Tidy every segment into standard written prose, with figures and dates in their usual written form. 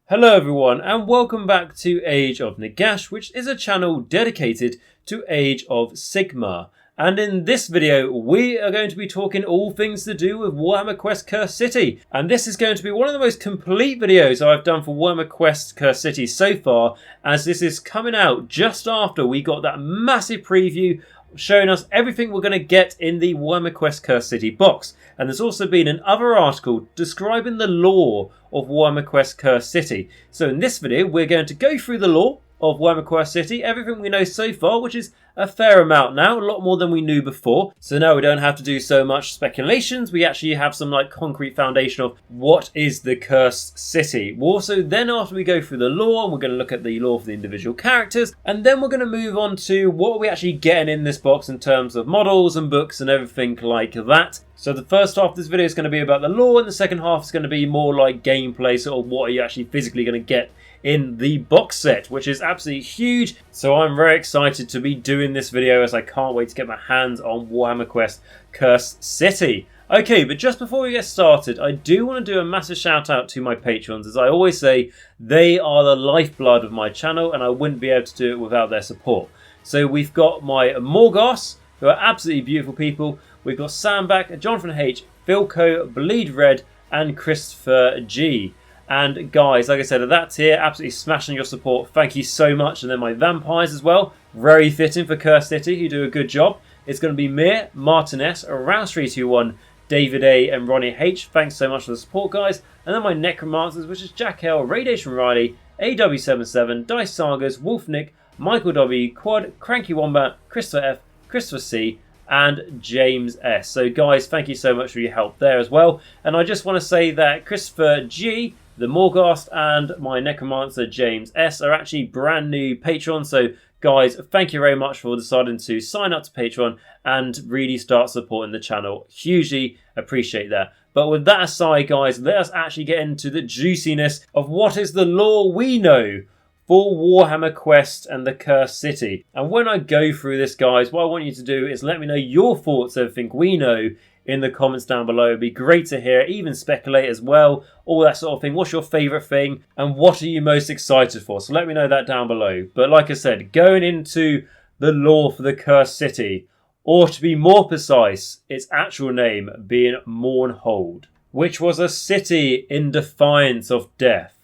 Hello everyone and welcome back to Age of Nagash, which is a channel dedicated to Age of Sigmar. And in this video we are going to be talking all things to do with Warhammer Quest Cursed City. And this is going to be one of the most complete videos I've done for Warhammer Quest Cursed City so far, as this is coming out just after we got that massive preview showing us everything we're going to get in the Warhammer Quest Cursed City box. And there's also been another article describing the lore of Warhammer Quest Cursed City. So in this video we're going to go through the lore of Warhammer Quest City, everything we know so far, which is a fair amount now, a lot more than we knew before. So now we don't have to do so much speculations, we actually have some concrete foundation of what is the Cursed City. We'll also then, after we go through the lore, we're going to look at the lore for the individual characters, and then we're going to move on to what are we actually getting in this box in terms of models and books and everything like that. So the first half of this video is going to be about the lore, and the second half is going to be more like gameplay, sort of what are you actually physically going to get in the box set, which is absolutely huge. So I'm very excited to be doing this video, as I can't wait to get my hands on Warhammer Quest Cursed City. Okay, but just before we get started, I do want to do a massive shout out to my patrons. As I always say, they are the lifeblood of my channel and I wouldn't be able to do it without their support. So we've got my Morgasts, who are absolutely beautiful people. We've got Sandback, Johnathan H, Filq, Bleed Red and Christopher G. And guys, like I said, that's here, absolutely smashing your support. Thank you so much. And then my vampires as well, very fitting for Cursed City, who do a good job. It's going to be Mir, Martin S, Rouse321, David A and Ronni H. Thanks so much for the support, guys. And then my Necromancers, which is Jacq.l, RadiationRiley, AW77, Dice Sagas, WolfNick, Michal W, Quad, Cranky Wombat, Christopher F, Christopher C, and James S. So guys, thank you so much for your help there as well. And I just want to say that Christopher G, the Morgast, and my Necromancer James S are actually brand new patrons. So guys, thank you very much for deciding to sign up to Patreon and really start supporting the channel. Hugely appreciate that. But with that aside, guys, let us actually get into the juiciness of what is the lore we know for Warhammer Quest and the Cursed City. And when I go through this, guys, what I want you to do is let me know your thoughts, everything we know, in the comments down below. It'd be great to hear, even speculate as well, all that sort of thing. What's your favourite thing and what are you most excited for? So let me know that down below. But like I said, going into the lore for the Cursed City, or to be more precise, its actual name being Mournhold, which was a city in defiance of death.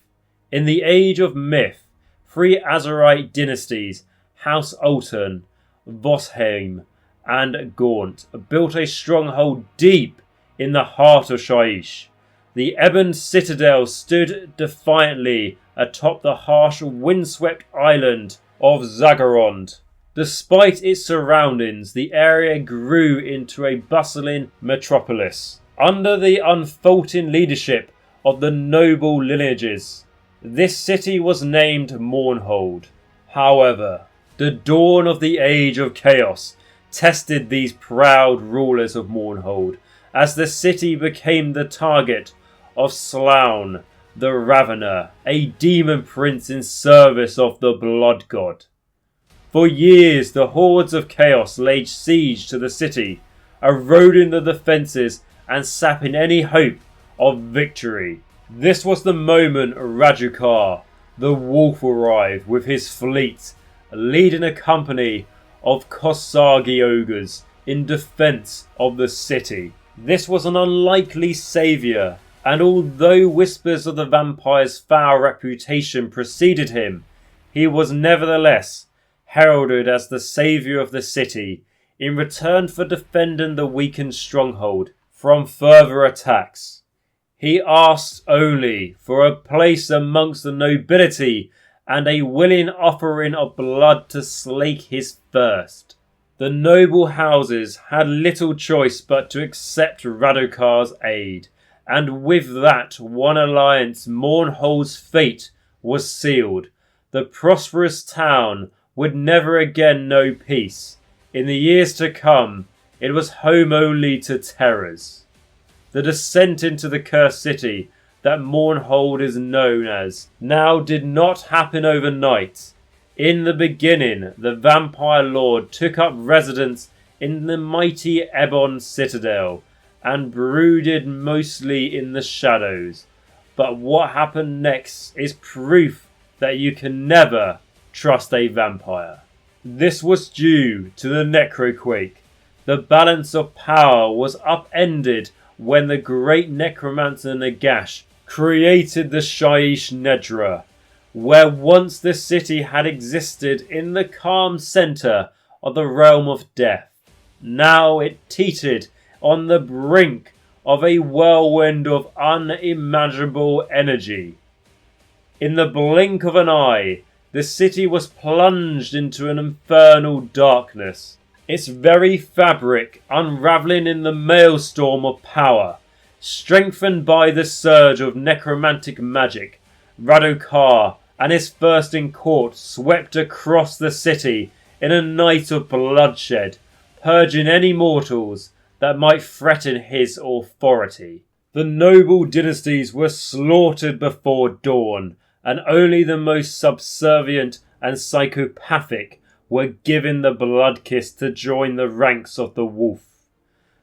In the age of myth, 3 Azerite dynasties, House Alton, Vosheim and Gaunt, built a stronghold deep in the heart of Shaiish. The ebon citadel stood defiantly atop the harsh windswept island of Zagorond. Despite its surroundings, the area grew into a bustling metropolis under the unfaltering leadership of the noble lineages. This city was named Mournhold. However, the dawn of the Age of Chaos tested these proud rulers of Mournhold, as the city became the target of Slaun, the Ravener, a demon prince in service of the Blood God. For years, the hordes of chaos laid siege to the city, eroding the defences and sapping any hope of victory. This was the moment Radukar, the wolf, arrived with his fleet, leading a company of Kosagi ogres in defence of the city. This was an unlikely saviour, and although whispers of the vampire's foul reputation preceded him, he was nevertheless heralded as the saviour of the city in return for defending the weakened stronghold from further attacks. He asked only for a place amongst the nobility and a willing offering of blood to slake his thirst. The noble houses had little choice but to accept Radukar's aid, and with that one alliance, Mournhold's fate was sealed. The prosperous town would never again know peace. In the years to come, it was home only to terrors. The descent into the Cursed City that Mournhold is known as now did not happen overnight. In the beginning, the Vampire Lord took up residence in the mighty Ebon Citadel and brooded mostly in the shadows. But what happened next is proof that you can never trust a vampire. This was due to the Necroquake. The balance of power was upended when the great necromancer Nagash created the Shyish Nedra, where once the city had existed in the calm centre of the realm of death. Now it teetered on the brink of a whirlwind of unimaginable energy. In the blink of an eye, the city was plunged into an infernal darkness, its very fabric unravelling in the maelstrom of power. Strengthened by the surge of necromantic magic, Radukar and his first in court swept across the city in a night of bloodshed, purging any mortals that might threaten his authority. The noble dynasties were slaughtered before dawn, and only the most subservient and psychopathic were given the blood kiss to join the ranks of the wolf.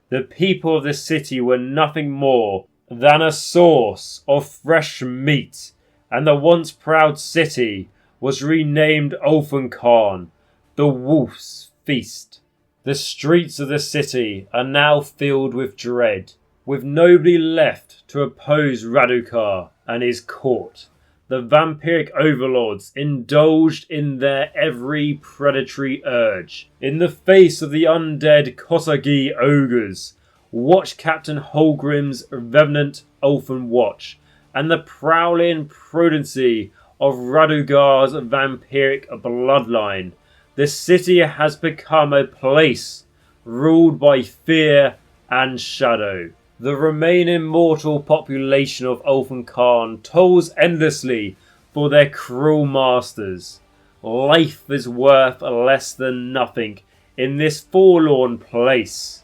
The people of the city were nothing more than a source of fresh meat, and the once proud city was renamed Ulfenkhan, the Wolf's Feast. The streets of the city are now filled with dread, with nobody left to oppose Radukar and his court. The vampiric overlords indulged in their every predatory urge. In the face of the undead Kosagi ogres, Watch Captain Holgrim's revenant Elfin Watch, and the prowling prudency of Radugar's vampiric bloodline, the city has become a place ruled by fear and shadow. The remaining mortal population of Ulfenkhan tolls endlessly for their cruel masters. Life is worth less than nothing in this forlorn place.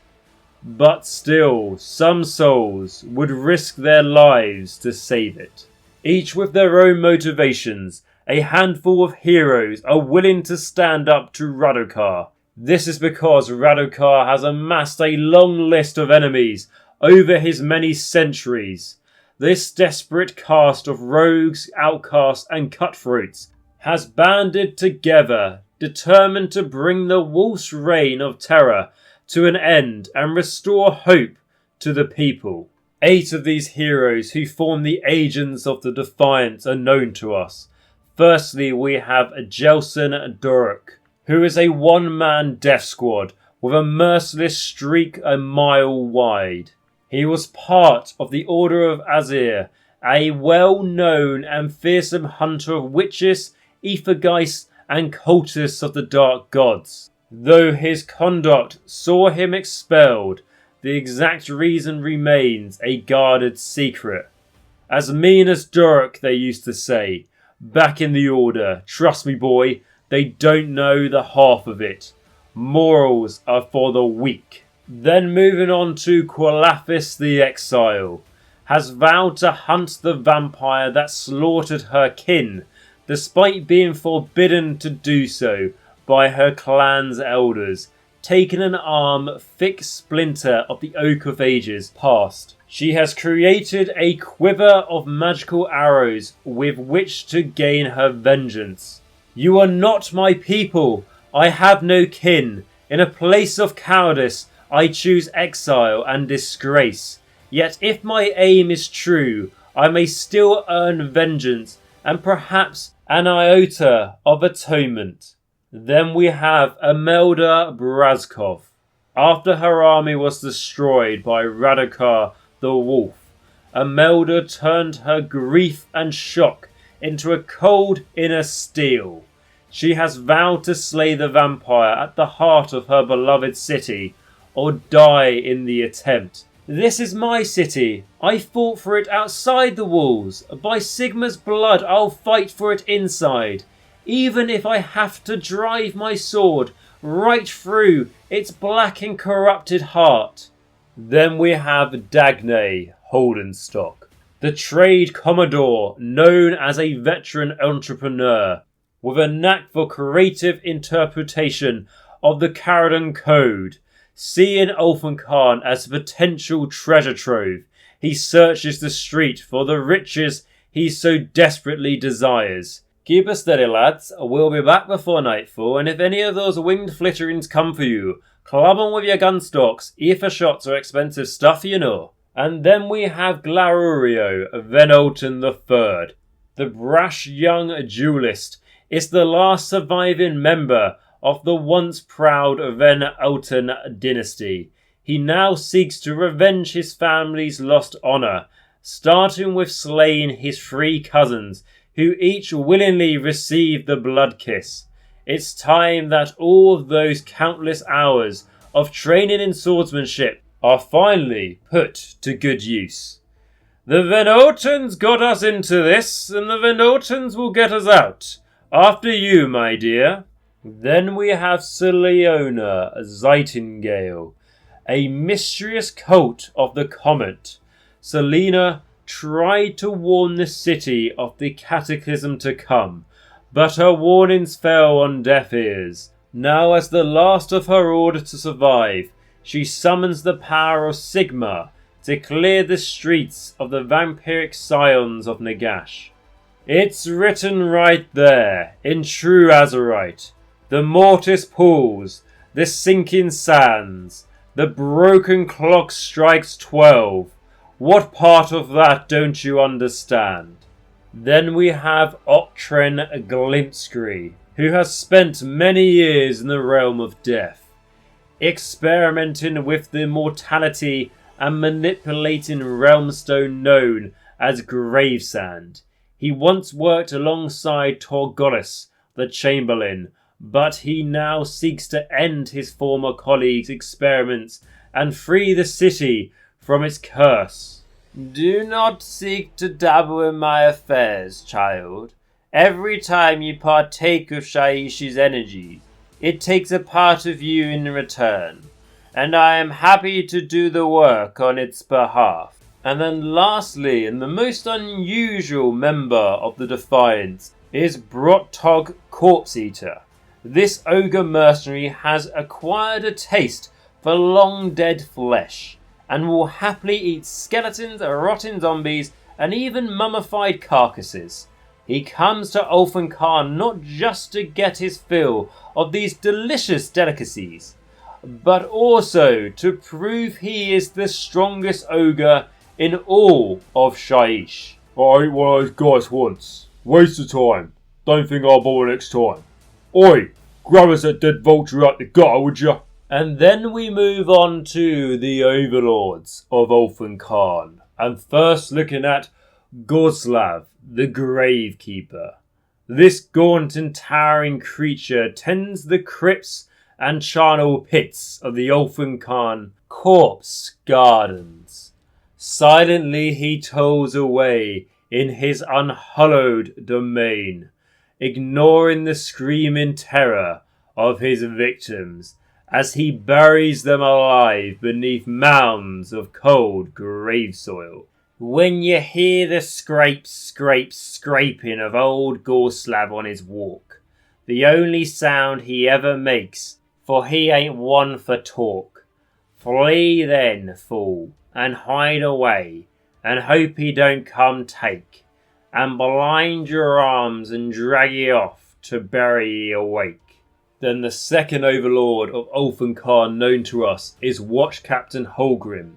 But still, some souls would risk their lives to save it. Each with their own motivations, a handful of heroes are willing to stand up to Radukar. This is because Radukar has amassed a long list of enemies over his many centuries. This desperate cast of rogues, outcasts and cutthroats has banded together, determined to bring the wolf's reign of terror to an end and restore hope to the people. 8 of these heroes who form the agents of the Defiance are known to us. Firstly, we have Jelson Durek, who is a one-man death squad with a merciless streak a mile wide. He was part of the Order of Azir, a well-known and fearsome hunter of witches, ethergeists and cultists of the dark gods. Though his conduct saw him expelled, the exact reason remains a guarded secret. As mean as Durek, they used to say. Back in the Order, trust me boy, they don't know the half of it. Morals are for the weak. Then moving on to Qualathis the Exile, has vowed to hunt the vampire that slaughtered her kin, despite being forbidden to do so by her clan's elders, taking an arm thick splinter of the Oak of Ages past. She has created a quiver of magical arrows with which to gain her vengeance. You are not my people, I have no kin. In a place of cowardice, I choose exile and disgrace. Yet if my aim is true, I may still earn vengeance and perhaps an iota of atonement. Then we have Imelda Brazkov. After her army was destroyed by Radukar the Wolf, Imelda turned her grief and shock into a cold inner steel. She has vowed to slay the vampire at the heart of her beloved city, or die in the attempt. This is my city. I fought for it outside the walls. By Sigmar's blood, I'll fight for it inside. Even if I have to drive my sword right through its black and corrupted heart. Then we have Dagnay Holdenstock, the trade commodore known as a veteran entrepreneur, with a knack for creative interpretation of the Caradon Code. Seeing Ulfenkhan as a potential treasure trove, he searches the street for the riches he so desperately desires. Keep us steady, lads. We'll be back before nightfall, and if any of those winged flitterings come for you, club 'em with your gun stocks. Ether shots are expensive stuff, you know. And then we have Glarurio Venolton III. The brash young duelist is the last surviving member of the once proud Venolton dynasty. He now seeks to revenge his family's lost honour, starting with slaying his 3 cousins, who each willingly received the blood kiss. It's time that all of those countless hours of training in swordsmanship are finally put to good use. The Venoltons got us into this, and the Venoltons will get us out. After you, my dear. Then we have Seleona Zightingale, a mysterious cult of the comet. Selena tried to warn the city of the cataclysm to come, but her warnings fell on deaf ears. Now, as the last of her order to survive, she summons the power of Sigmar to clear the streets of the vampiric scions of Nagash. It's written right there, in true Azurite. The mortis pools, the sinking sands, the broken clock strikes 12. What part of that don't you understand? Then we have Octren Glimpscree, who has spent many years in the realm of death, experimenting with the mortality and manipulating realmstone known as Gravesand. He once worked alongside Torgolis, the Chamberlain, but he now seeks to end his former colleagues' experiments and free the city from its curse. Do not seek to dabble in my affairs, child. Every time you partake of Shaishi's energy, it takes a part of you in return, and I am happy to do the work on its behalf. And then lastly, and the most unusual member of the Defiance, is Brottog Corpse Eater. This ogre mercenary has acquired a taste for long dead flesh, and will happily eat skeletons, rotting zombies, and even mummified carcasses. He comes to Ulfheim not just to get his fill of these delicious delicacies, but also to prove he is the strongest ogre in all of Shaiish. I ate one of those guys once. Waste of time. Don't think I'll bother next time. Oi, grab us that dead vulture out the gutter, would ya? And then we move on to the overlords of Ulfheim, and first looking at Goslav, the Gravekeeper. This gaunt and towering creature tends the crypts and charnel pits of the Ulfheim corpse gardens. Silently he toils away in his unhallowed domain, ignoring the screaming terror of his victims as he buries them alive beneath mounds of cold grave soil. When you hear the scraping of old Gorslav on his walk, the only sound he ever makes, for he ain't one for talk, flee then, fool, and hide away, and hope he don't come take, and blind your arms and drag ye off to bury ye awake. Then the second overlord of Ulfheim known to us is Watch Captain Holgrim.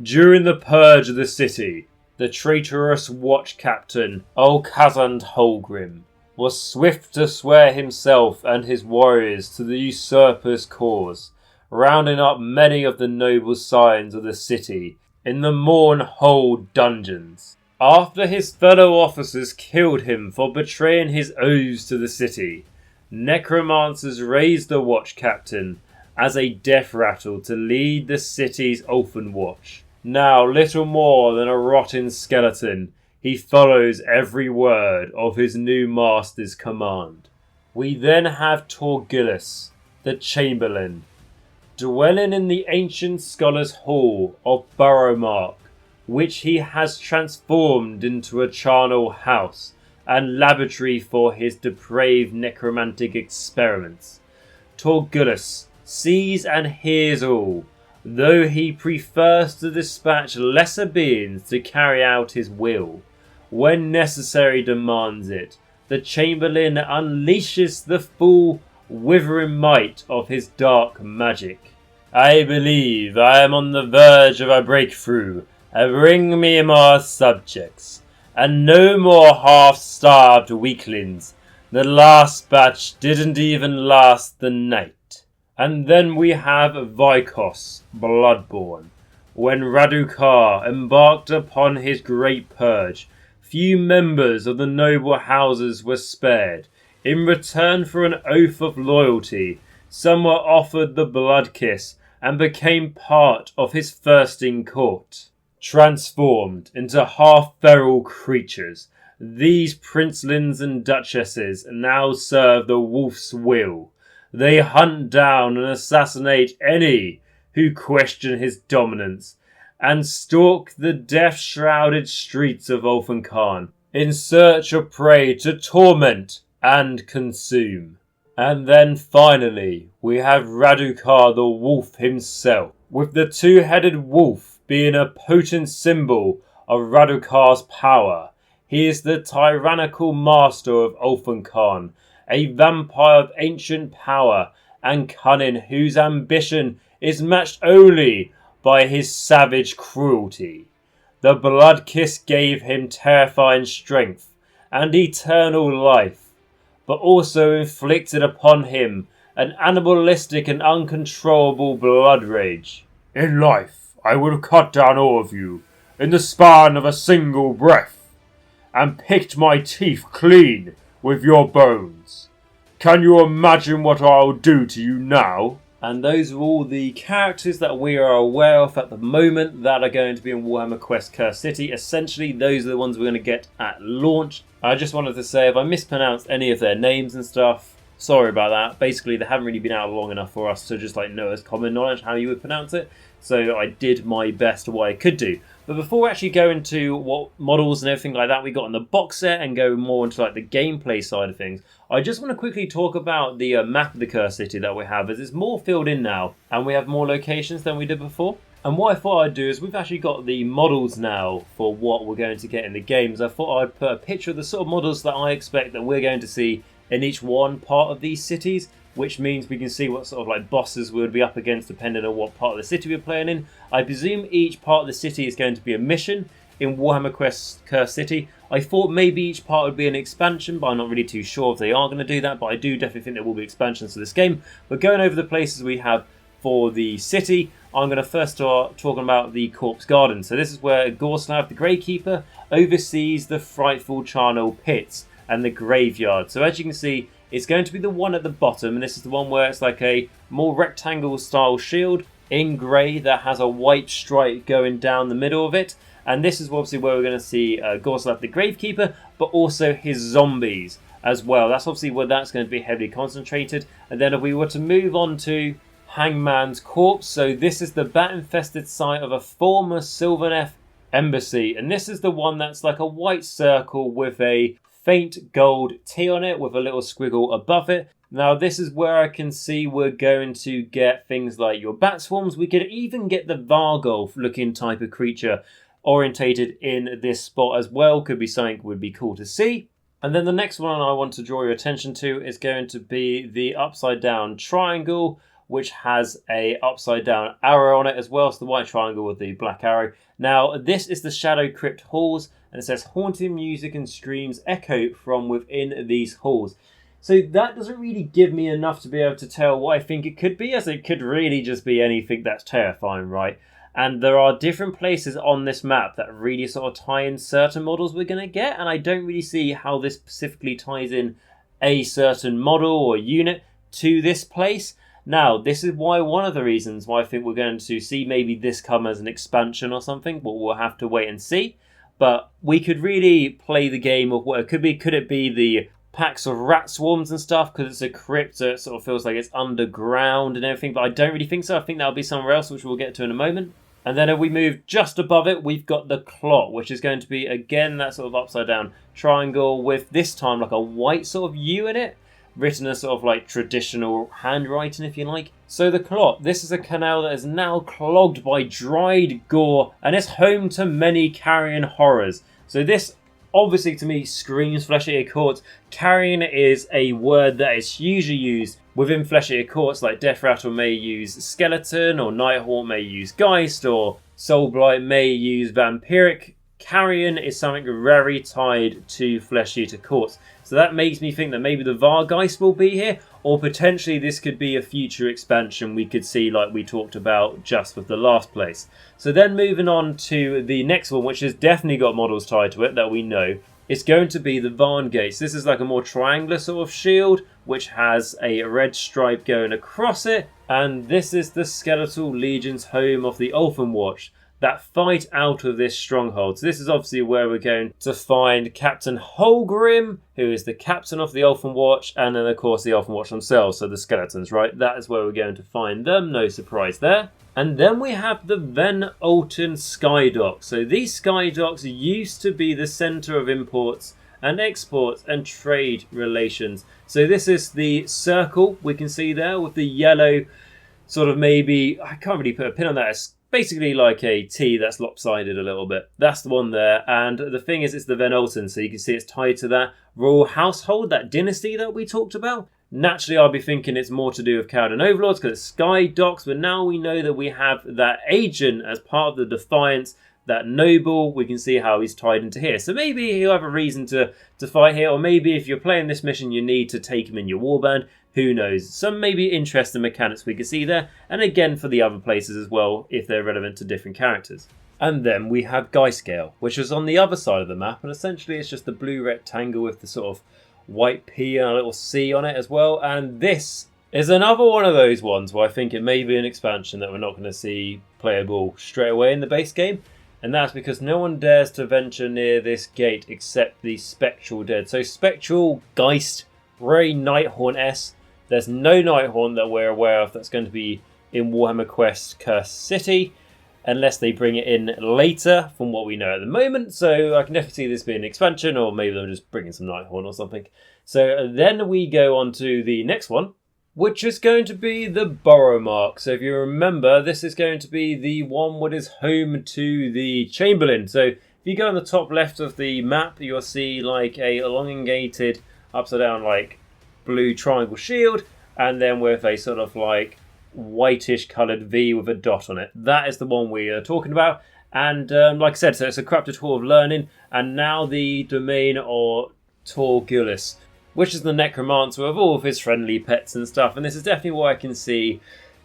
During the purge of the city, the traitorous Watch Captain Olkazand Holgrim was swift to swear himself and his warriors to the usurper's cause, rounding up many of the noble scions of the city in the Mournhold dungeons. After his fellow officers killed him for betraying his oaths to the city, Necromancers raised the Watch Captain as a death rattle to lead the city's Ulfen Watch. Now little more than a rotting skeleton, he follows every word of his new master's command. We then have Torgillus, the Chamberlain, dwelling in the ancient scholar's hall of Burrowmark, which he has transformed into a charnel house and laboratory for his depraved necromantic experiments. Torgillus sees and hears all, though he prefers to dispatch lesser beings to carry out his will. When necessary demands it, the Chamberlain unleashes the full withering might of his dark magic. I believe I am on the verge of a breakthrough. Bring me more subjects, and no more half-starved weaklings. The last batch didn't even last the night. And then we have Vikos, Bloodborne. When Radukar embarked upon his great purge, few members of the noble houses were spared. In return for an oath of loyalty, some were offered the blood kiss and became part of his thirsting court. Transformed into half-feral creatures, these princelings and duchesses now serve the wolf's will. They hunt down and assassinate any who question his dominance, and stalk the death-shrouded streets of Ulfenkarn in search of prey to torment and consume. And then finally, we have Radukar the Wolf himself, with the two-headed wolf being a potent symbol of Radukar's power. He is the tyrannical master of Ulfenkarn, a vampire of ancient power and cunning whose ambition is matched only by his savage cruelty. The blood kiss gave him terrifying strength and eternal life, but also inflicted upon him an animalistic and uncontrollable blood rage. In life, I would have cut down all of you in the span of a single breath, and picked my teeth clean with your bones. Can you imagine what I'll do to you now? And those are all the characters that we are aware of at the moment that are going to be in Warhammer Quest Cursed City. Essentially, those are the ones we're going to get at launch. I just wanted to say, if I mispronounced any of their names and stuff, sorry about that. Basically, they haven't really been out long enough for us to just know as common knowledge how you would pronounce it. So I did my best to what I could do. But before we actually go into what models and everything like that we got in the box set and go more into the gameplay side of things, I just want to quickly talk about the map of the Cursed City that we have, as it's more filled in now and we have more locations than we did before. And what I thought I'd do is we've actually got the models now for what we're going to get in the games. I thought I'd put a picture of the sort of models that I expect that we're going to see in each one part of these cities, which means we can see what sort of bosses we would be up against depending on what part of the city we're playing in. I presume each part of the city is going to be a mission in Warhammer Quest Cursed City. I thought maybe each part would be an expansion, but I'm not really too sure if they are going to do that, but I do definitely think there will be expansions to this game. But going over the places we have for the city, I'm going to first start talking about the Corpse Garden. So this is where Gorslav the Gravekeeper oversees the frightful charnel pits and the graveyard. So as you can see, it's going to be the one at the bottom, and this is the one where it's like a more rectangle style shield in grey that has a white stripe going down the middle of it. And this is obviously where we're going to see Gorslav the Gravekeeper, but also his zombies as well. That's obviously where that's going to be heavily concentrated. And then if we were to move on to Hangman's Corpse, so this is the bat-infested site of a former Sylvaneth embassy. And this is the one that's like a white circle with a faint gold T on it with a little squiggle above it. Now this is where I can see we're going to get things like your bat swarms. We could even get the Varg looking type of creature orientated in this spot as well. Could be something would be cool to see. And then the next one I want to draw your attention to is going to be the upside down triangle, which has a upside down arrow on it as well. So the white triangle with the black arrow. Now this is the Shadow Crypt halls, and it says haunting music and screams echo from within these halls. So that doesn't really give me enough to be able to tell what I think it could be, as it could really just be anything that's terrifying, right? And there are different places on this map that really sort of tie in certain models we're going to get, and I don't really see how this specifically ties in a certain model or unit to this place. Now, this is why one of the reasons why I think we're going to see maybe this come as an expansion or something, but we'll have to wait and see. But we could really play the game of what it could be. Could it be the packs of rat swarms and stuff, because it's a crypt, so it sort of feels like it's underground and everything, but I don't really think so. I think that'll be somewhere else, which we'll get to in a moment. And then if we move just above it, we've got the clock, which is going to be, again, that sort of upside down triangle with this time like a white sort of U in it. written a sort of like traditional handwriting, if you like. So the plot, this is a canal that is now clogged by dried gore and is home to many carrion horrors. So this obviously to me screams Flesh-Eater Courts. Carrion is a word that is usually used within Flesh-Eater Courts, like Death Rattle may use Skeleton, or Nighthaunt may use Geist, or Soulblight may use Vampiric. Carrion is something very tied to Flesh-Eater Courts. So that makes me think that maybe the Vargeist will be here, or potentially this could be a future expansion we could see like we talked about just with the last place. So then moving on to the next one, which has definitely got models tied to it that we know, it's going to be the Vargeist. This is like a more triangular sort of shield, which has a red stripe going across it. And this is the Skeletal Legion's home of the Ulfenwatch that fight out of this stronghold. So this is obviously where we're going to find Captain Holgrim, who is the captain of the Ulfenwatch, and then of course the Ulfenwatch themselves, so the skeletons, right? That is where we're going to find them, no surprise there. And then we have the Ven Alten Skydocks. So these skydocks used to be the centre of imports and exports and trade relations. So this is the circle we can see there with the yellow sort of, maybe, I can't really put a pin on that, it's basically like a T that's lopsided a little bit. That's the one there. And the thing is, it's the Ven Alten, so you can see it's tied to that royal household, that dynasty that we talked about. Naturally, I'll be thinking it's more to do with Cowden Overlords because it's Sky Docks, but now we know that we have that agent as part of the Defiance, that noble. We can see how he's tied into here. So maybe he'll have a reason to fight here, or maybe if you're playing this mission, you need to take him in your warband. Who knows? Some maybe interesting mechanics we can see there, and again for the other places as well, if they're relevant to different characters. And then we have Geistgale, which is on the other side of the map, and essentially it's just the blue rectangle with the sort of white P and a little C on it as well. And this is another one of those ones where I think it may be an expansion that we're not going to see playable straight away in the base game. And that's because no one dares to venture near this gate except the Spectral Dead. So Spectral, Geist, very Nighthaunt-esque. There's no Nighthaunt that we're aware of that's going to be in Warhammer Quest Cursed City, unless they bring it in later from what we know at the moment. So I can definitely see this being an expansion, or maybe they're just bringing some Nighthaunt or something. So then we go on to the next one, which is going to be the Burrow Mark. So if you remember, this is going to be the one that is home to the Chamberlain. So if you go on the top left of the map, you'll see like a elongated, upside down, like blue triangle shield, and then with a sort of like whitish coloured V with a dot on it. That is the one we are talking about. And like I said, so it's a corrupted hall of learning, and now the domain of Torgulis, which is the necromancer with all of his friendly pets and stuff. And this is definitely where I can see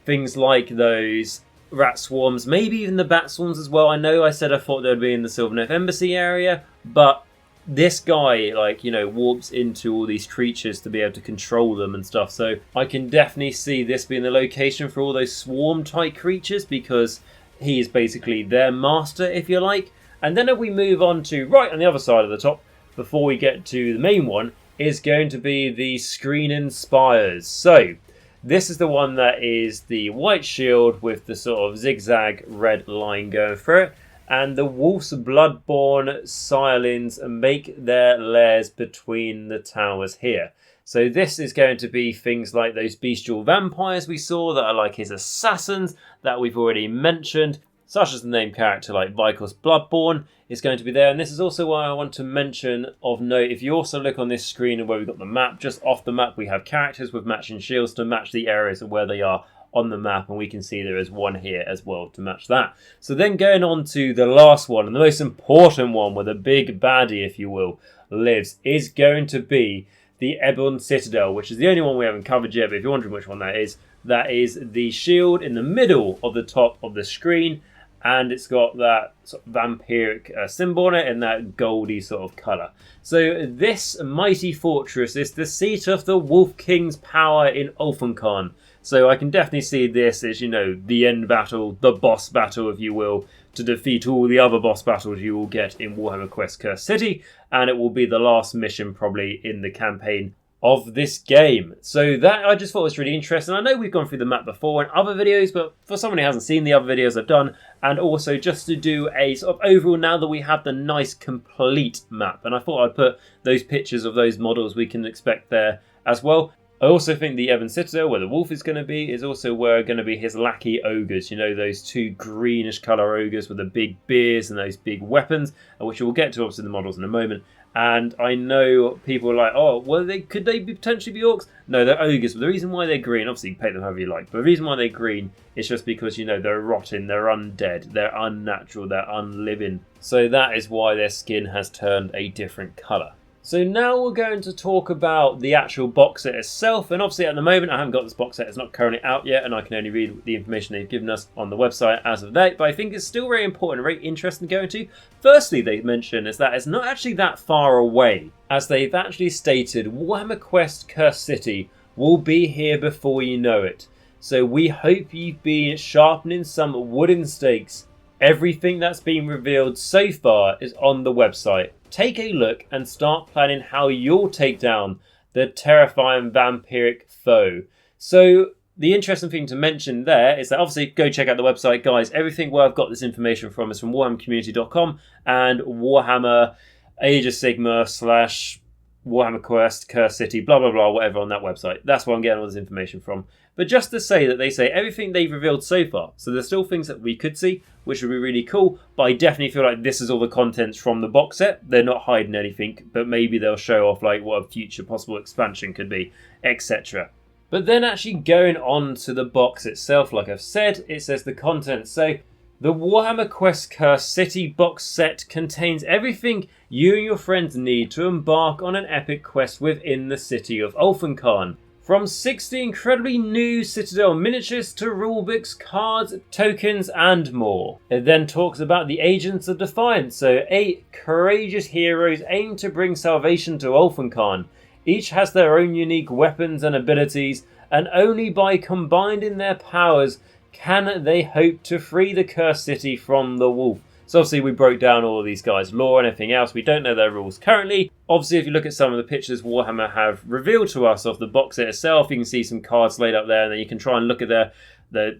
things like those rat swarms, maybe even the bat swarms as well. I know I said I thought they would be in the Sylvaneth Embassy area, but this guy, like, you know, warps into all these creatures to be able to control them and stuff. So I can definitely see this being the location for all those swarm-type creatures, because he is basically their master, if you like. And then if we move on to right on the other side of the top, before we get to the main one, is going to be the Screening Spires. So this is the one that is the white shield with the sort of zigzag red line going through it. And the wolf's bloodborne sirens make their lairs between the towers here. So this is going to be things like those bestial vampires we saw that are like his assassins that we've already mentioned, such as the named character like Vikal's Bloodborne is going to be there. And this is also why I want to mention of note, if you also look on this screen where we've got the map, just off the map we have characters with matching shields to match the areas of where they are on the map, and we can see there is one here as well to match that. So then going on to the last one, and the most important one, where the big baddie, if you will, lives, is going to be the Ebon Citadel, which is the only one we haven't covered yet. But if you're wondering which one that is the shield in the middle of the top of the screen, and it's got that sort of vampiric symbol on it in that goldy sort of colour. So this mighty fortress is the seat of the Wolf King's power in Ulfenkhan. So I can definitely see this as, you know, the end battle, the boss battle, if you will, to defeat all the other boss battles you will get in Warhammer Quest Cursed City. And it will be the last mission probably in the campaign of this game. So that I just thought was really interesting. I know we've gone through the map before in other videos, but for someone who hasn't seen the other videos I've done, and also just to do a sort of overall now that we have the nice complete map, and I thought I'd put those pictures of those models we can expect there as well. I also think the Ebon Citadel, where the wolf is going to be, is also where going to be his lackey ogres. You know, those two greenish colour ogres with the big beards and those big weapons, which we'll get to obviously the models in a moment. And I know people are like, oh, well, could they potentially be orcs? No, they're ogres. But the reason why they're green, obviously you paint them however you like, but the reason why they're green is just because, you know, they're rotting, they're undead, they're unnatural, they're unliving. So that is why their skin has turned a different colour. So now we're going to talk about the actual box set itself, and obviously at the moment I haven't got this box set, it's not currently out yet, and I can only read the information they've given us on the website as of date, but I think it's still very important and very interesting to go into. Firstly, they mention is that it's not actually that far away, as they've actually stated Warhammer Quest Cursed City will be here before you know it. So we hope you've been sharpening some wooden stakes. Everything that's been revealed so far is on the website. Take a look and start planning how you'll take down the terrifying vampiric foe. So the interesting thing to mention there is that obviously go check out the website, guys. Everything where I've got this information from is from warhammercommunity.com and Warhammer Age of Sigmar / Warhammer Quest, Cursed City, blah, blah, blah, whatever on that website. That's where I'm getting all this information from. But just to say that they say everything they've revealed so far. So there's still things that we could see, which would be really cool. But I definitely feel like this is all the contents from the box set. They're not hiding anything, but maybe they'll show off like what a future possible expansion could be, etc. But then actually going on to the box itself, like I've said, it says the contents. So the Warhammer Quest Cursed City box set contains everything you and your friends need to embark on an epic quest within the city of Ulfenkarn. From 60 incredibly new Citadel miniatures to rulebooks, cards, tokens and more. It then talks about the Agents of Defiance, so 8 courageous heroes aim to bring salvation to Ulfenkarn. Each has their own unique weapons and abilities, and only by combining their powers can they hope to free the Cursed City from the wolf. So obviously we broke down all of these guys' lore and everything else. We don't know their rules currently. Obviously if you look at some of the pictures Warhammer have revealed to us of the box set itself, you can see some cards laid up there, and then you can try and look at their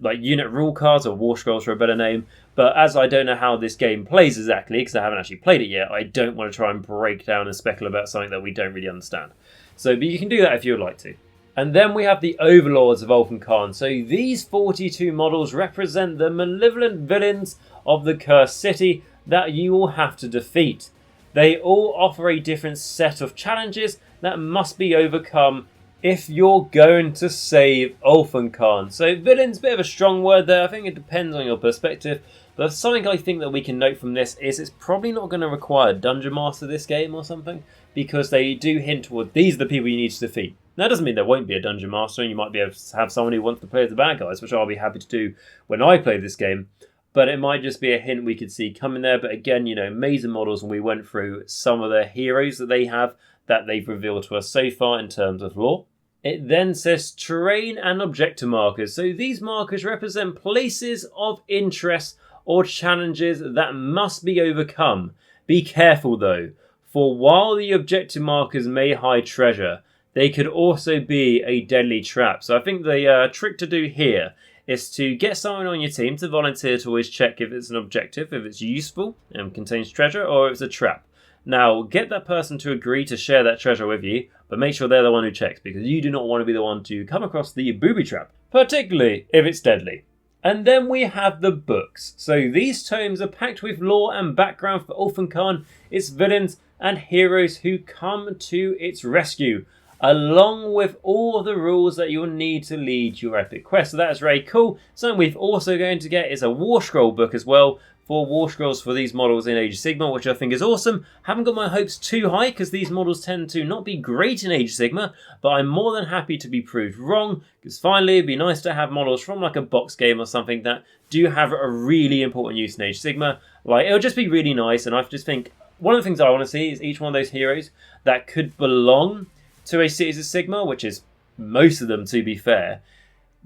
like unit rule cards, or war scrolls for a better name. But as I don't know how this game plays exactly, because I haven't actually played it yet, I don't want to try and break down and speculate about something that we don't really understand. So, but you can do that if you would like to. And then we have the Overlords of Ulfenkarn. So these 42 models represent the malevolent villains of the Cursed City that you will have to defeat. They all offer a different set of challenges that must be overcome if you're going to save Ulfenkarn. So villains, bit of a strong word there. I think it depends on your perspective. But something I think that we can note from this is it's probably not going to require a Dungeon Master this game or something, because they do hint toward these are the people you need to defeat. Now, that doesn't mean there won't be a Dungeon Master, and you might be able to have someone who wants to play as the bad guys, which I'll be happy to do when I play this game. But it might just be a hint we could see coming there. But again, you know, amazing models, and we went through some of the heroes that they have that they've revealed to us so far in terms of lore. It then says terrain and objective markers. So these markers represent places of interest or challenges that must be overcome. Be careful though, for while the objective markers may hide treasure, they could also be a deadly trap. So I think the trick to do here is to get someone on your team to volunteer to always check if it's an objective, if it's useful and contains treasure, or if it's a trap. Now, get that person to agree to share that treasure with you, but make sure they're the one who checks, because you do not want to be the one to come across the booby trap, particularly if it's deadly. And then we have the books. So these tomes are packed with lore and background for Ulfenkarn, its villains and heroes who come to its rescue, along with all the rules that you'll need to lead your epic quest. So that is very cool. Something we've also going to get is a War Scroll book as well, for War Scrolls for these models in Age of Sigmar, which I think is awesome. Haven't got my hopes too high, because these models tend to not be great in Age of Sigmar, but I'm more than happy to be proved wrong, because finally it'd be nice to have models from like a box game or something that do have a really important use in Age of Sigmar. Like, it'll just be really nice, and I just think one of the things I want to see is each one of those heroes that could belong to a Cities of Sigmar, which is most of them to be fair,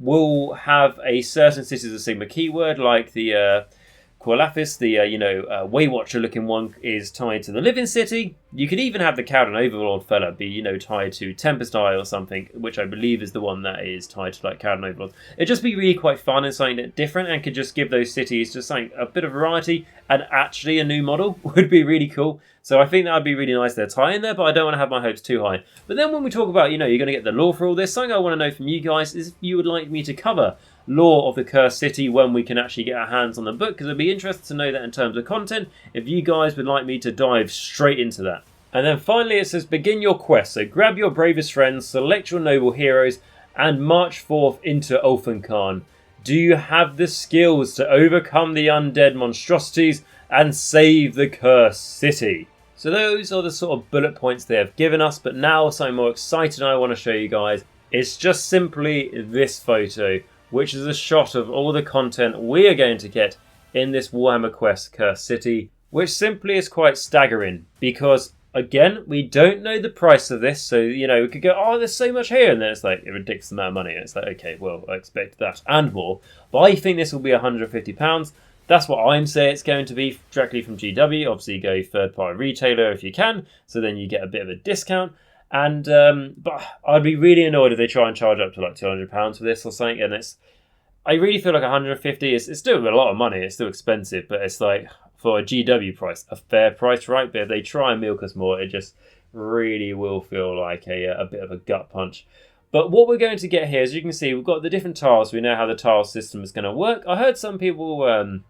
will have a certain Cities of Sigmar keyword, like the Qualafis, the Waywatcher looking one, is tied to the Living City. You could even have the Cowden Overlord fella be, tied to Tempest Eye or something, which I believe is the one that is tied to like Cowden Overlord. It'd just be really quite fun and something different, and could just give those cities just something, a bit of variety, and actually a new model would be really cool. So I think that would be really nice. They're tying there, but I don't want to have my hopes too high. But then when we talk about, you're going to get the lore for all this, something I want to know from you guys is if you would like me to cover lore of the Cursed City when we can actually get our hands on the book, because I'd be interested to know that in terms of content, if you guys would like me to dive straight into that. And then finally it says begin your quest, so grab your bravest friends, select your noble heroes, and march forth into Ulfenkarn. Do you have the skills to overcome the undead monstrosities and save the Cursed City? So those are the sort of bullet points they have given us, but now something more exciting I want to show you guys. It's just simply this photo, which is a shot of all the content we are going to get in this Warhammer Quest Cursed City, which simply is quite staggering because, again, we don't know the price of this, so, we could go, oh, there's so much here, and then it's like a ridiculous amount of money, and it's like, okay, well, I expected that and more, but I think this will be £150. That's what I'm saying it's going to be directly from GW. Obviously, go third-party retailer if you can, so then you get a bit of a discount. And but I'd be really annoyed if they try and charge up to like £200 for this or something. And I really feel like 150 is still a lot of money. It's still expensive, but it's like for a GW price, a fair price, right? But if they try and milk us more, it just really will feel like a bit of a gut punch. But what we're going to get here, as you can see, we've got the different tiles. We know how the tile system is going to work. I heard some people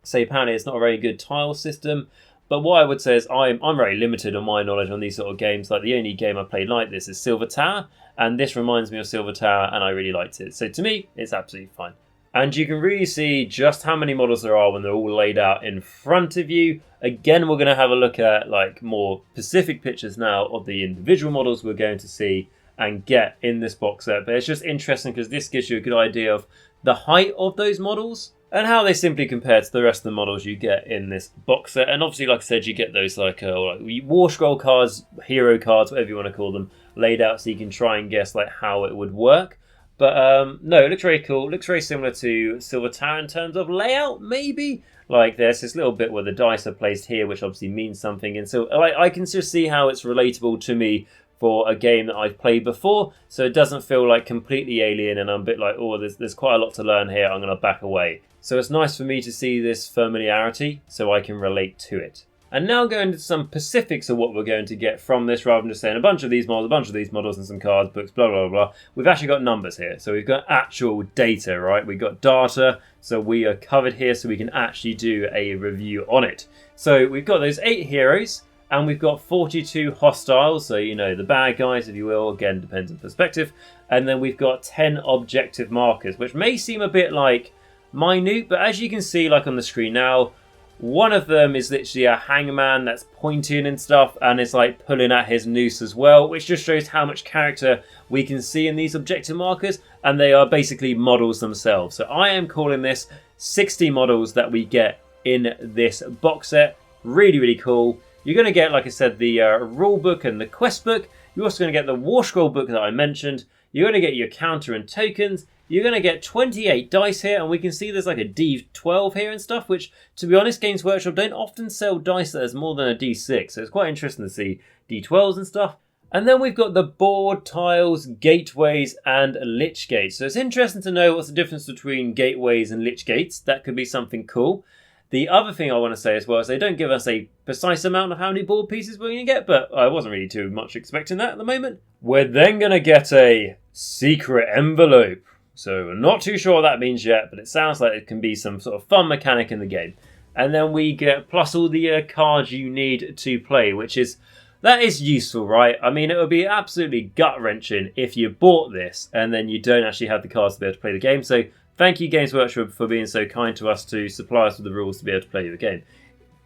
say apparently it's not a very good tile system. But what I would say is I'm very limited on my knowledge on these sort of games. Like the only game I played like this is Silver Tower, and this reminds me of Silver Tower, and I really liked it. So to me, it's absolutely fine. And you can really see just how many models there are when they're all laid out in front of you. Again, we're going to have a look at like more specific pictures now of the individual models we're going to see and get in this box set. But it's just interesting because this gives you a good idea of the height of those models and how they simply compare to the rest of the models you get in this box set. And obviously, like I said, you get those like War Scroll cards, hero cards, whatever you want to call them, laid out so you can try and guess like how it would work. But no, it looks very cool. It looks very similar to Silver Tower in terms of layout, maybe. Like there's this little bit where the dice are placed here, which obviously means something. And so I can just see how it's relatable to me for a game that I've played before. So it doesn't feel like completely alien and I'm a bit like, oh, there's quite a lot to learn here. I'm going to back away. So it's nice for me to see this familiarity so I can relate to it. And now going into some specifics of what we're going to get from this, rather than just saying a bunch of these models, and some cards, books, blah, blah, blah. We've actually got numbers here. So we've got actual data, right? We've got data, so we are covered here so we can actually do a review on it. So we've got those 8 heroes, and we've got 42 hostiles, so the bad guys, if you will. Again, depends on perspective. And then we've got 10 objective markers, which may seem a bit like minute, but as you can see like on the screen now, one of them is literally a hangman that's pointing and stuff and is like pulling at his noose as well, which just shows how much character we can see in these objective markers, and they are basically models themselves. So I am calling this 60 models that we get in this box set. Really, really cool. You're going to get, like I said, the rule book and the quest book. You're also going to get the War Scroll book that I mentioned. You're going to get your counter and tokens. You're going to get 28 dice here, and we can see there's like a D12 here and stuff, which, to be honest, Games Workshop don't often sell dice that has more than a D6, so it's quite interesting to see D12s and stuff. And then we've got the board, tiles, gateways, and lich gates. So it's interesting to know what's the difference between gateways and lich gates. That could be something cool. The other thing I want to say as well is they don't give us a precise amount of how many board pieces we're going to get, but I wasn't really too much expecting that at the moment. We're then going to get a secret envelope. So I'm not too sure what that means yet, but it sounds like it can be some sort of fun mechanic in the game. And then we get plus all the cards you need to play, that is useful, right? I mean, it would be absolutely gut-wrenching if you bought this and then you don't actually have the cards to be able to play the game. So thank you, Games Workshop, for being so kind to us to supply us with the rules to be able to play the game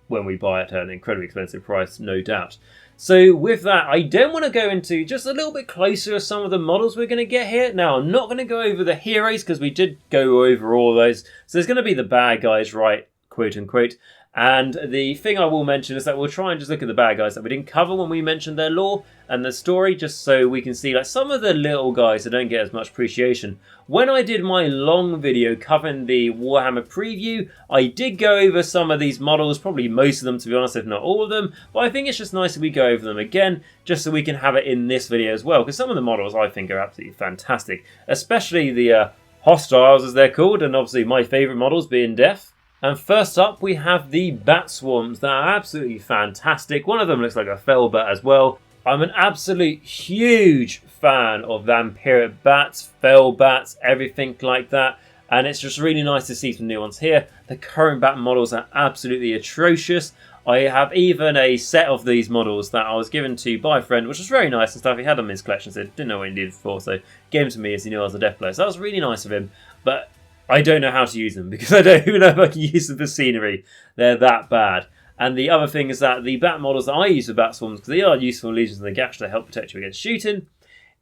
when we buy it at an incredibly expensive price, no doubt. So with that, I then want to go into just a little bit closer of some of the models we're going to get here. Now, I'm not going to go over the heroes because we did go over all those. So there's going to be the bad guys, right, quote unquote. And the thing I will mention is that we'll try and just look at the bad guys that we didn't cover when we mentioned their lore and their story, just so we can see like some of the little guys that don't get as much appreciation. When I did my long video covering the Warhammer preview, I did go over some of these models, probably most of them to be honest, if not all of them, but I think it's just nice if we go over them again, just so we can have it in this video as well, because some of the models I think are absolutely fantastic, especially the hostiles as they're called, and obviously my favourite models being Death. And first up we have the Bat Swarms that are absolutely fantastic. One of them looks like a fell bat as well. I'm an absolute huge fan of vampiric bats, fell bats, everything like that. And it's just really nice to see some new ones here. The current bat models are absolutely atrocious. I have even a set of these models that I was given to by a friend, which was very nice and stuff. He had them in his collection, so didn't know what he needed for, so gave them to me as he knew I was a Death player. So that was really nice of him. But I don't know how to use them because I don't even know if I can use them for scenery. They're that bad. And the other thing is that the bat models that I use for bat swarms, because they are useful legions in the Nagash to help protect you against shooting,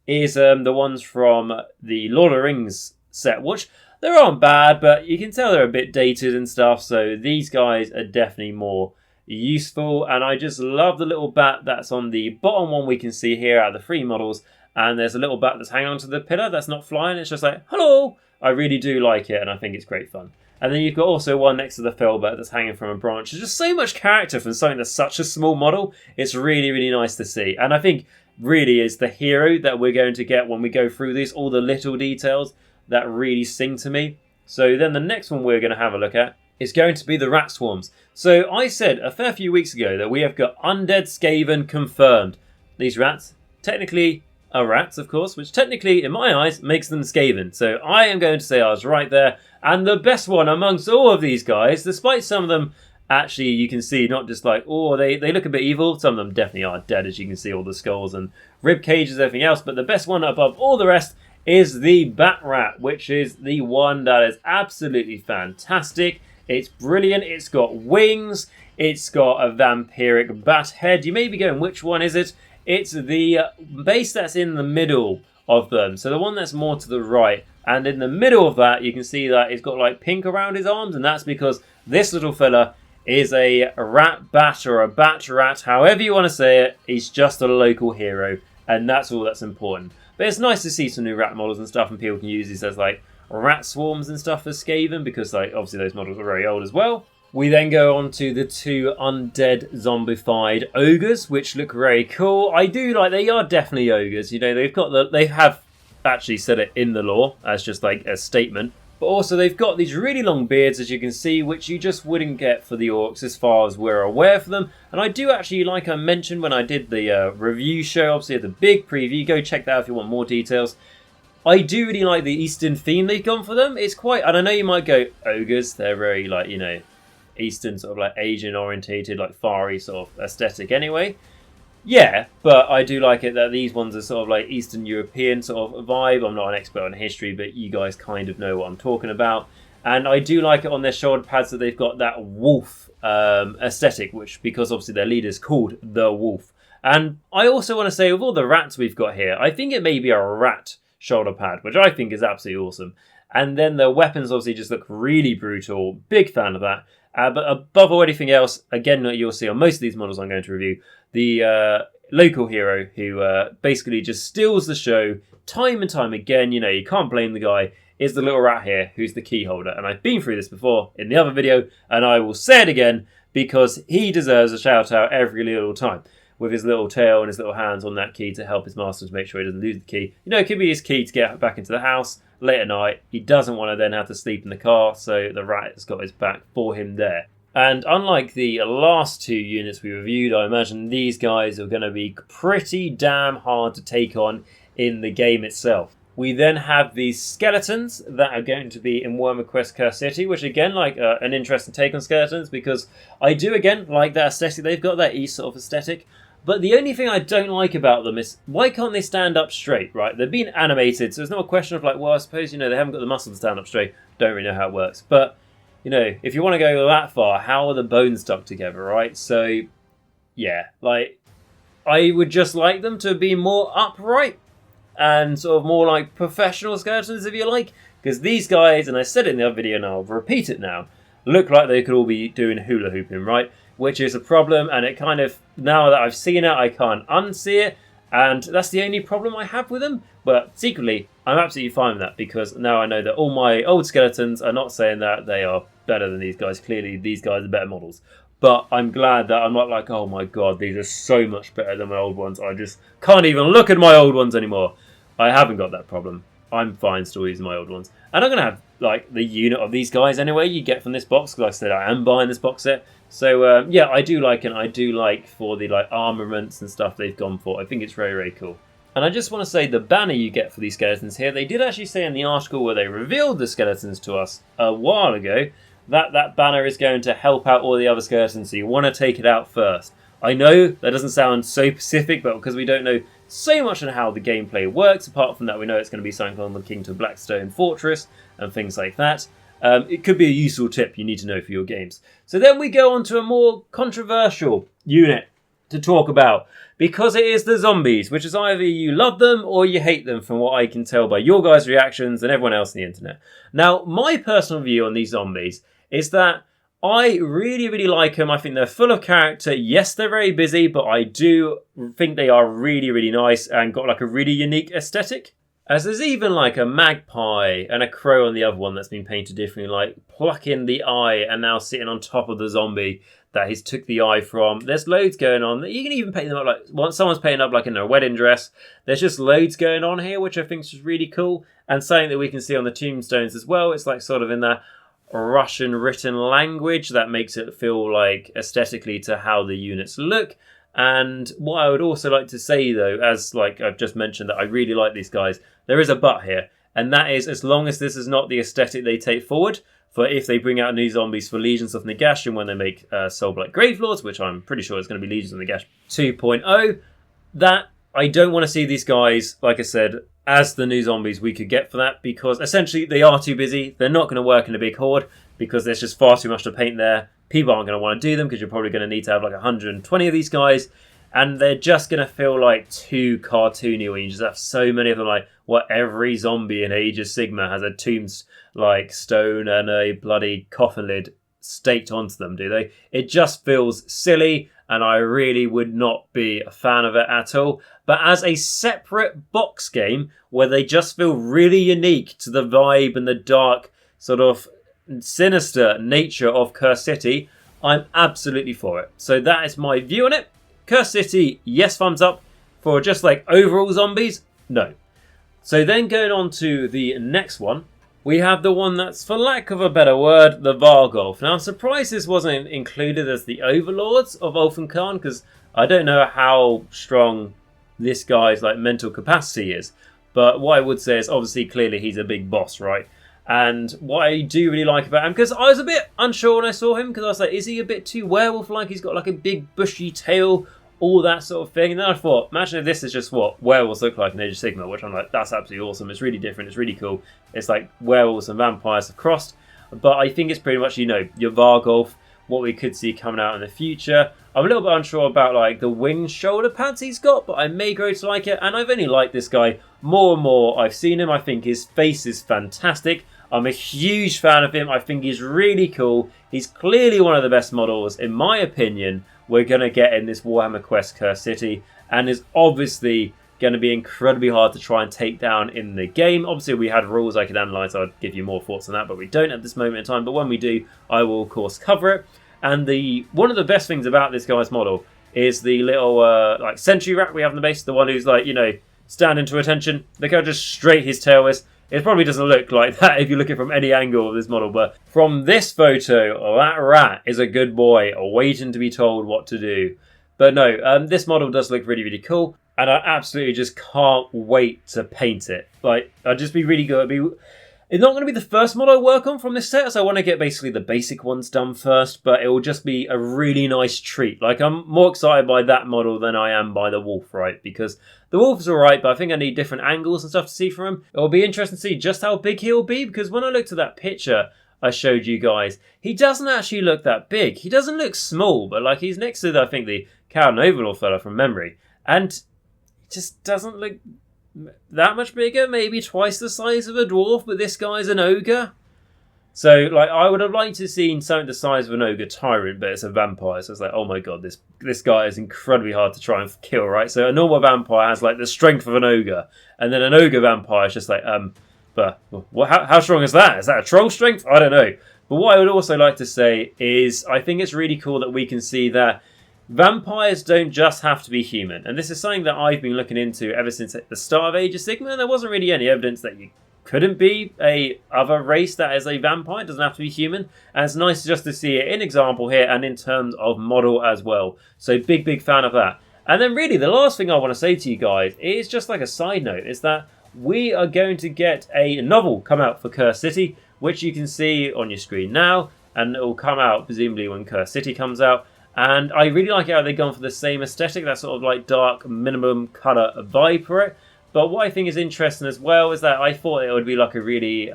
is the ones from the Lord of the Rings set, which they aren't bad, but you can tell they're a bit dated and stuff. So these guys are definitely more useful. And I just love the little bat that's on the bottom one we can see here out of the 3 models. And there's a little bat that's hanging onto the pillar that's not flying. It's just like, hello! I really do like it, and I think it's great fun. And then you've got also one next to the Filq that's hanging from a branch. There's just so much character from something that's such a small model. It's really, really nice to see. And I think really is the hero that we're going to get when we go through this. All the little details that really sing to me. So then the next one we're going to have a look at is going to be the Rat Swarms. So I said a fair few weeks ago that we have got Undead Skaven confirmed. These rats, technically are rats, of course, which technically, in my eyes, makes them Skaven. So I am going to say I was right there. And the best one amongst all of these guys, despite some of them, actually, you can see not just like, oh, they look a bit evil. Some of them definitely are dead, as you can see all the skulls and rib cages and everything else. But the best one above all the rest is the Bat Rat, which is the one that is absolutely fantastic. It's brilliant. It's got wings. It's got a vampiric bat head. You may be going, which one is it? It's the base that's in the middle of them. So the one that's more to the right. And in the middle of that, you can see that it's got like pink around his arms. And that's because this little fella is a rat bat or a bat rat. However you want to say it. He's just a local hero. And that's all that's important. But it's nice to see some new rat models and stuff. And people can use these as like rat swarms and stuff for Skaven. Because like obviously those models are very old as well. We then go on to the 2 undead zombified ogres, which look very cool. I do like, they are definitely ogres. You know, they have actually said it in the lore as just like a statement. But also they've got these really long beards, as you can see, which you just wouldn't get for the orcs as far as we're aware for them. And I do actually, like I mentioned when I did the review show, obviously at the big preview, go check that out if you want more details. I do really like the Eastern theme they've gone for them. It's quite, and I know you might go, ogres, they're very like, you know, Eastern sort of like Asian orientated, like far east sort of aesthetic anyway. Yeah, but I do like it that these ones are sort of like Eastern European sort of vibe. I'm not an expert on history, but you guys kind of know what I'm talking about. And I do like it on their shoulder pads that they've got that wolf aesthetic, which because obviously their leader's called the Wolf. And I also want to say, with all the rats we've got here, I think it may be a rat shoulder pad, which I think is absolutely awesome. And then the weapons obviously just look really brutal. Big fan of that. But above all anything else, again, you'll see on most of these models I'm going to review, the local hero who basically just steals the show time and time again. You know, you can't blame the guy. Is the little rat here who's the key holder. And I've been through this before in the other video, and I will say it again because he deserves a shout out every little time. With his little tail and his little hands on that key to help his master to make sure he doesn't lose the key. You know, it could be his key to get back into the house late at night. He doesn't want to then have to sleep in the car, so the rat has got his back for him there. And unlike the last 2 units we reviewed, I imagine these guys are going to be pretty damn hard to take on in the game itself. We then have these skeletons that are going to be in Warhammer Quest Curse City, which again, like an interesting take on skeletons, because I do again like that aesthetic. They've got that East sort of aesthetic. But the only thing I don't like about them is, why can't they stand up straight, right? They're being animated, so it's not a question of like, well, I suppose, you know, they haven't got the muscle to stand up straight. Don't really know how it works. But, you know, if you want to go that far, how are the bones stuck together, right? So, yeah, like, I would just like them to be more upright and sort of more like professional skeletons, if you like. Because these guys, and I said it in the other video and I'll repeat it now, look like they could all be doing hula hooping, right? Which is a problem, and it kind of, now that I've seen it, I can't unsee it, and that's the only problem I have with them. But secretly, I'm absolutely fine with that, because now I know that all my old skeletons are not saying that they are better than these guys. Clearly, these guys are better models. But I'm glad that I'm not like, oh my god, these are so much better than my old ones. I just can't even look at my old ones anymore. I haven't got that problem. I'm fine still using my old ones. And I'm going to have like the unit of these guys anyway you get from this box, because like I said, I am buying this box set. So yeah, I do like it. I do like for the like armaments and stuff they've gone for. I think it's very, very cool. And I just want to say the banner you get for these skeletons here, they did actually say in the article where they revealed the skeletons to us a while ago that that banner is going to help out all the other skeletons, so you want to take it out first. I know that doesn't sound so specific, but because we don't know so much on how the gameplay works, apart from that we know it's going to be something on the Kingdom of Blackstone Fortress and things like that, it could be a useful tip you need to know for your games. So then we go on to a more controversial unit to talk about, because it is the zombies, which is either you love them or you hate them, from what I can tell by your guys' reactions and everyone else on the internet. Now, my personal view on these zombies is that I really, really like them. I think they're full of character. Yes, they're very busy, but I do think they are really, really nice and got like a really unique aesthetic. As there's even like a magpie and a crow on the other one that's been painted differently, like plucking the eye and now sitting on top of the zombie that he's took the eye from. There's loads going on. You can even paint them up like, once someone's painted up like in a wedding dress. There's just loads going on here, which I think is really cool. And something that we can see on the tombstones as well. It's like sort of in that Russian written language that makes it feel like aesthetically to how the units look. And what I would also like to say though, as like I've just mentioned that I really like these guys, there is a but here, and that is as long as this is not the aesthetic they take forward for if they bring out new zombies for Legions of Nagash and when they make Soulblight Gravelords, which I'm pretty sure is going to be Legions of Nagash 2.0, that I don't want to see these guys, like I said, as the new zombies we could get for that, because essentially they are too busy. They're not going to work in a big horde because there's just far too much to paint there. People aren't going to want to do them because you're probably going to need to have like 120 of these guys, and they're just going to feel like too cartoony when you just have so many of them. Like, what, every zombie in Age of Sigmar has a tombstone and a bloody coffin lid staked onto them, do they? It just feels silly, and I really would not be a fan of it at all. But as a separate box game where they just feel really unique to the vibe and the dark sort of sinister nature of Curse City, I'm absolutely for it. So that is my view on it. Curse City, yes, thumbs up. For just like overall zombies, no. So then going on to the next one, we have the one that's, for lack of a better word, the Varg. Now I'm surprised this wasn't included as the Overlords of Ulfheim, because I don't know how strong this guy's like mental capacity is. But what I would say is obviously clearly he's a big boss, right? And what I do really like about him, because I was a bit unsure when I saw him, because I was like, is he a bit too werewolf-like? He's got like a big bushy tail, all that sort of thing. And then I thought, imagine if this is just what werewolves look like in Age of Sigmar, which I'm like, that's absolutely awesome. It's really different. It's really cool. It's like werewolves and vampires have crossed. But I think it's pretty much, you know, your Varg, what we could see coming out in the future. I'm a little bit unsure about like the winged shoulder pads he's got, but I may grow to like it. And I've only liked this guy more and more I've seen him. I think his face is fantastic. I'm a huge fan of him. I think he's really cool. He's clearly one of the best models, in my opinion, we're going to get in this Warhammer Quest Curse City, and is obviously going to be incredibly hard to try and take down in the game. Obviously, we had rules I could analyse. I'd give you more thoughts on that, but we don't at this moment in time. But when we do, I will, of course, cover it. And one of the best things about this guy's model is the little like sentry rat we have in the base, the one who's like, you know, standing to attention. Look how just straight his tail is. It probably doesn't look like that if you look at it from any angle of this model, but from this photo, that rat is a good boy, waiting to be told what to do. But no, this model does look really, really cool, and I absolutely just can't wait to paint it. Like, I'd just be really good. It's not going to be the first model I work on from this set, so I want to get basically the basic ones done first, but it will just be a really nice treat. Like, I'm more excited by that model than I am by the wolf, right? Because the wolf's alright, but I think I need different angles and stuff to see from him. It will be interesting to see just how big he'll be, because when I looked at that picture I showed you guys, he doesn't actually look that big. He doesn't look small, but like he's next to, I think, the Cowden Overlord fella from memory, and he just doesn't look that much bigger, maybe twice the size of a dwarf, but this guy's an ogre. So, like, I would have liked to have seen something the size of an ogre tyrant, but it's a vampire. So it's like, oh my god, this guy is incredibly hard to try and kill, right? So a normal vampire has, like, the strength of an ogre. And then an ogre vampire is just like, but how strong is that? Is that a troll strength? I don't know. But what I would also like to say is I think it's really cool that we can see that vampires don't just have to be human. And this is something that I've been looking into ever since the start of Age of Sigmar. There wasn't really any evidence that you couldn't be a other race that is a vampire. It doesn't have to be human. And it's nice just to see it in example here and in terms of model as well. So big fan of that. And then really the last thing I want to say to you guys is just like a side note, is that we are going to get a novel come out for Curse City, which you can see on your screen now, and it will come out presumably when Curse City comes out. And I really like how they've gone for the same aesthetic, that sort of like dark minimum colour vibe for it. But what I think is interesting as well is that I thought it would be like a really,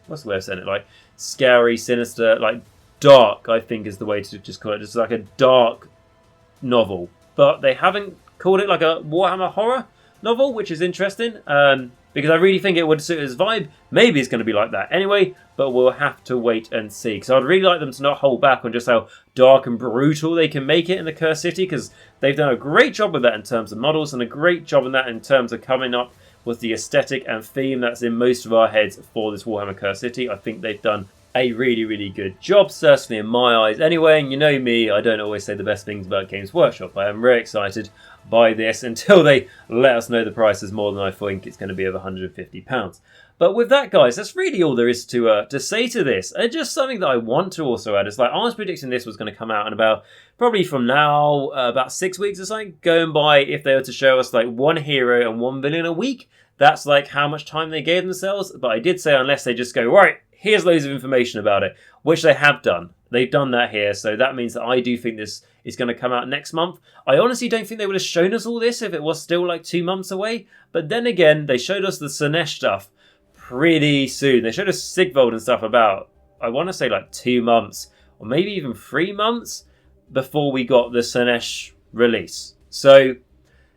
what's the way of saying it, like scary, sinister, like dark, I think is the way to just call it, just like a dark novel. But they haven't called it like a Warhammer horror novel, which is interesting, because I really think it would suit his vibe. Maybe it's going to be like that anyway, but we'll have to wait and see. Because I'd really like them to not hold back on just how dark and brutal they can make it in the Curse City, because they've done a great job with that in terms of models, and a great job in that in terms of coming up with the aesthetic and theme that's in most of our heads for this Warhammer Curse City. I think they've done a really good job, certainly in my eyes anyway. And you know me, I don't always say the best things about Games Workshop. I am very excited by this until they let us know the price is more than I think it's going to be of £150. But with that, guys, that's really all there is to say to this. And just something that I want to also add is, like, I was predicting this was going to come out in about, probably from now, about 6 weeks or something, going by if they were to show us like one hero and one villain a week. That's like how much time they gave themselves. But I did say unless they just go, right, here's loads of information about it, which they have done. They've done that here, so that means that I do think this is going to come out next month. I honestly don't think they would have shown us all this if it was still like 2 months away. But then again, they showed us the Slaanesh stuff pretty soon. They showed us Sigvold and stuff about, I want to say like 2 months, or maybe even 3 months before we got the Slaanesh release. So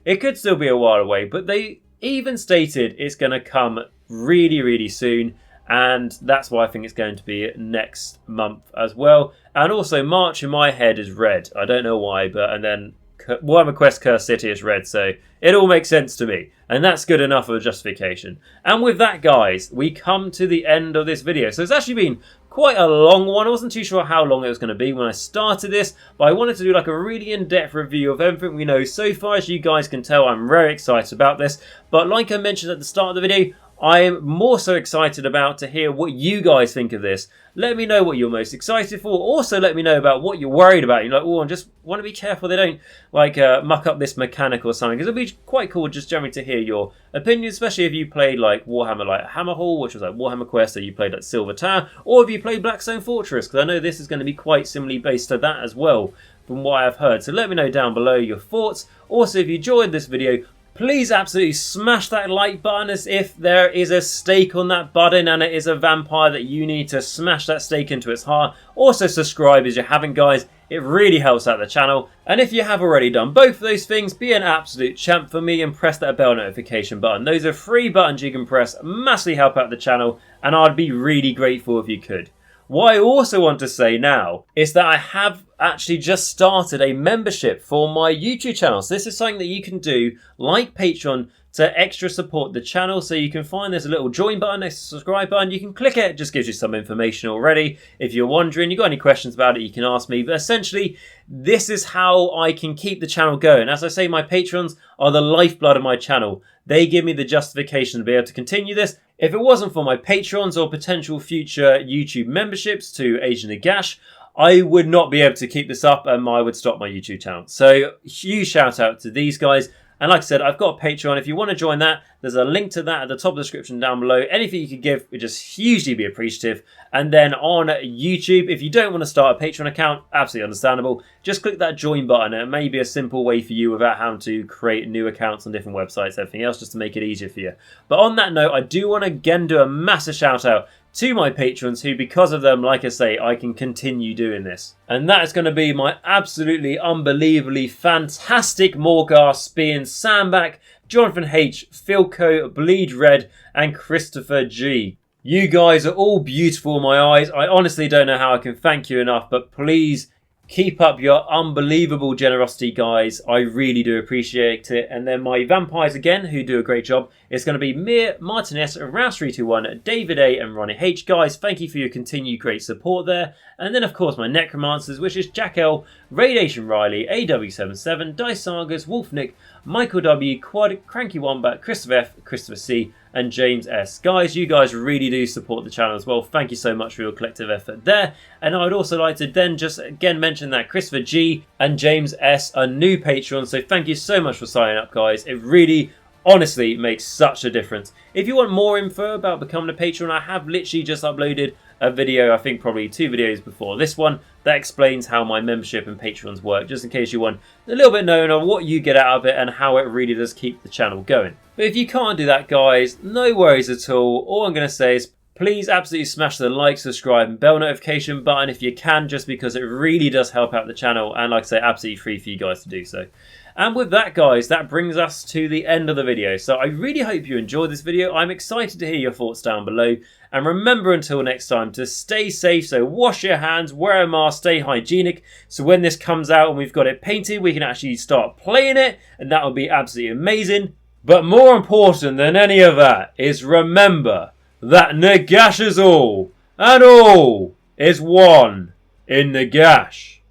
it could still be a while away, but they even stated it's going to come really soon. And that's why I think it's going to be next month as well. And also March in my head is red. I don't know why, but and then Warhammer Quest Curse City is red, so it all makes sense to me. And that's good enough of a justification. And with that, guys, we come to the end of this video. So it's actually been quite a long one. I wasn't too sure how long it was going to be when I started this, but I wanted to do like a really in-depth review of everything we know so far. As you guys can tell, I'm very excited about this. But like I mentioned at the start of the video, I'm more so excited about to hear what you guys think of this. Let me know what you're most excited for. Also, let me know about what you're worried about. You're like, oh, I just want to be careful they don't like muck up this mechanic or something. Because it'll be quite cool just generally to hear your opinion, especially if you played like Warhammer like Hammerhall, which was like Warhammer Quest, or you played like Silver Tower, or if you played Blackstone Fortress, because I know this is going to be quite similarly based to that as well, from what I've heard. So let me know down below your thoughts. Also, if you enjoyed this video, please absolutely smash that like button, as if there is a stake on that button and it is a vampire that you need to smash that stake into its heart. Also subscribe as you haven't, guys. It really helps out the channel. And if you have already done both of those things, be an absolute champ for me and press that bell notification button. Those are 3 buttons you can press, massively help out the channel, and I'd be really grateful if you could. What I also want to say now is that I have actually just started a membership for my YouTube channel. So this is something that you can do, like Patreon, to extra support the channel. So you can find there's a little join button next to the subscribe button. You can click it. It just gives you some information already. If you're wondering, you've got any questions about it, you can ask me. But essentially, this is how I can keep the channel going. As I say, my patrons are the lifeblood of my channel. They give me the justification to be able to continue this. If it wasn't for my patrons or potential future YouTube memberships to Agent Nagash, I would not be able to keep this up and I would stop my YouTube channel. So huge shout out to these guys. And like I said, I've got a Patreon. If you want to join that, there's a link to that at the top of the description down below. Anything you could give would just hugely be appreciative. And then on YouTube, if you don't want to start a Patreon account, absolutely understandable. Just click that join button. It may be a simple way for you without having to create new accounts on different websites, everything else, just to make it easier for you. But on that note, I do want to again do a massive shout out to my patrons who, because of them, like I say, I can continue doing this. And that is going to be my absolutely unbelievably fantastic Morgasts, being Sandback, Johnathan H, Filq, Bleed Red, and Christopher G. You guys are all beautiful in my eyes. I honestly don't know how I can thank you enough, but please keep up your unbelievable generosity, guys. I really do appreciate it. And then my vampires again, who do a great job. It's going to be Mir, Martin S, Rouse321, David A, and Ronni H. Guys, thank you for your continued great support there. And then, of course, my Necromancers, which is Jacq.l, RadiationRiley, AW77, Sagas, WolfNick, Michal W, Quad, Cranky Wombat, Christopher F, Christopher C, and James S. Guys, you guys really do support the channel as well. Thank you so much for your collective effort there. And I would also like to then just again mention that Christopher G and James S are new patrons. So thank you so much for signing up, guys. It really, honestly, makes such a difference. If you want more info about becoming a patron, I have literally just uploaded a video, I think probably 2 videos before this one, that explains how my membership and patrons work, just in case you want a little bit known on what you get out of it and how it really does keep the channel going. But if you can't do that, guys, no worries at all. All I'm going to say is please absolutely smash the like, subscribe and bell notification button if you can, just because it really does help out the channel, and like I say, absolutely free for you guys to do so. And with that, guys, that brings us to the end of the video. So I really hope you enjoyed this video. I'm excited to hear your thoughts down below. And remember, until next time, to stay safe. So wash your hands, wear a mask, stay hygienic. So when this comes out and we've got it painted, we can actually start playing it. And that will be absolutely amazing. But more important than any of that is remember that Nagash is all. And all is one in Nagash.